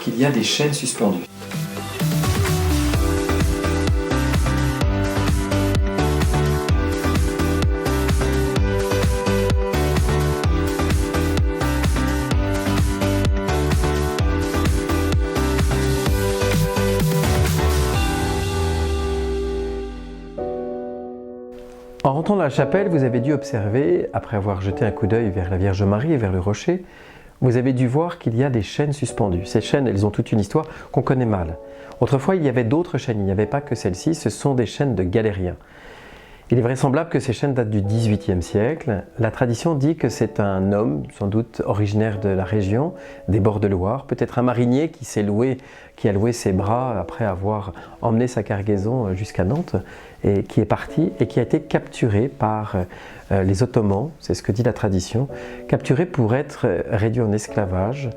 voir qu'il y a des chaînes suspendues. En rentrant dans la chapelle, vous avez dû observer, après avoir jeté un coup d'œil vers la Vierge Marie et vers le rocher, vous avez dû voir qu'il y a des chaînes suspendues. Ces chaînes, elles ont toute une histoire qu'on connaît mal. Autrefois, il y avait d'autres chaînes, il n'y avait pas que celle-ci, ce sont des chaînes de galériens. Il est vraisemblable que ces chaînes datent du XVIIIe siècle. La tradition dit que c'est un homme, sans doute originaire de la région, des bords de Loire, peut-être un marinier qui a loué ses bras après avoir emmené sa cargaison jusqu'à Nantes, et qui est parti et qui a été capturé par les Ottomans, c'est ce que dit la tradition, capturé pour être réduit en esclavage,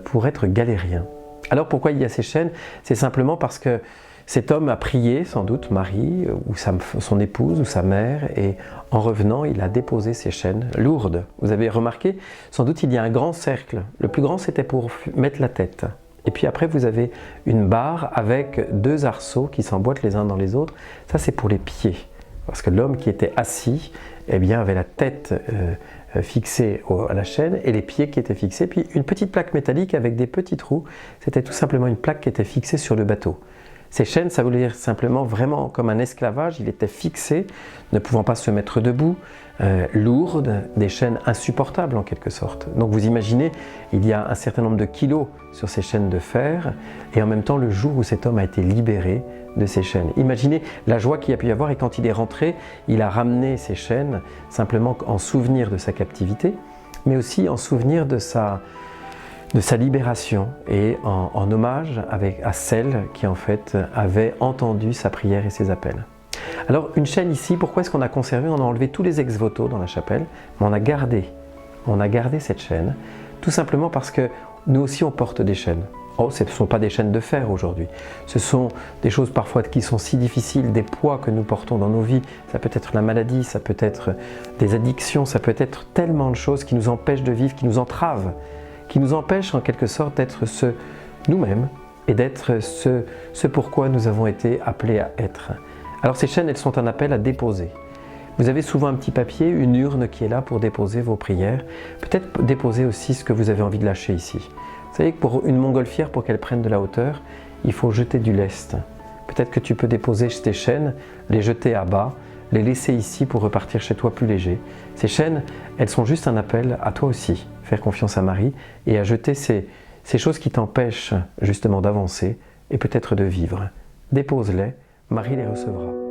pour être galérien. Alors pourquoi il y a ces chaînes? C'est simplement parce que cet homme a prié, sans doute, Marie, ou son épouse, ou sa mère, et en revenant, il a déposé ces chaînes lourdes. Vous avez remarqué, sans doute, il y a un grand cercle. Le plus grand, c'était pour mettre la tête. Et puis après, vous avez une barre avec deux arceaux qui s'emboîtent les uns dans les autres. Ça, c'est pour les pieds. Parce que l'homme qui était assis, eh bien, avait la tête fixée à la chaîne et les pieds qui étaient fixés. Puis une petite plaque métallique avec des petits trous. C'était tout simplement une plaque qui était fixée sur le bateau. Ces chaînes, ça voulait dire simplement vraiment comme un esclavage, il était fixé, ne pouvant pas se mettre debout, lourdes, des chaînes insupportables en quelque sorte. Donc vous imaginez, il y a un certain nombre de kilos sur ces chaînes de fer, et en même temps le jour où cet homme a été libéré de ces chaînes. Imaginez la joie qu'il a pu y avoir, et quand il est rentré, il a ramené ces chaînes simplement en souvenir de sa captivité, mais aussi en souvenir de sa libération et en hommage à celle qui en fait avait entendu sa prière et ses appels. Alors une chaîne ici, pourquoi est-ce qu'on a conservé? On a enlevé tous les ex-voto dans la chapelle, mais on a gardé cette chaîne, tout simplement parce que nous aussi on porte des chaînes. Oh, ce ne sont pas des chaînes de fer aujourd'hui, ce sont des choses parfois qui sont si difficiles, des poids que nous portons dans nos vies, ça peut être la maladie, ça peut être des addictions, ça peut être tellement de choses qui nous empêchent de vivre, qui nous entravent, qui nous empêche en quelque sorte d'être nous-mêmes et d'être ce pourquoi nous avons été appelés à être. Alors ces chaînes, elles sont un appel à déposer. Vous avez souvent un petit papier, une urne qui est là pour déposer vos prières. Peut-être déposer aussi ce que vous avez envie de lâcher ici. Vous savez que pour une montgolfière, pour qu'elle prenne de la hauteur, il faut jeter du lest. Peut-être que tu peux déposer tes chaînes, les jeter à bas, les laisser ici pour repartir chez toi plus léger. Ces chaînes, elles sont juste un appel à toi aussi, faire confiance à Marie et à jeter ces choses qui t'empêchent justement d'avancer et peut-être de vivre. Dépose-les, Marie les recevra.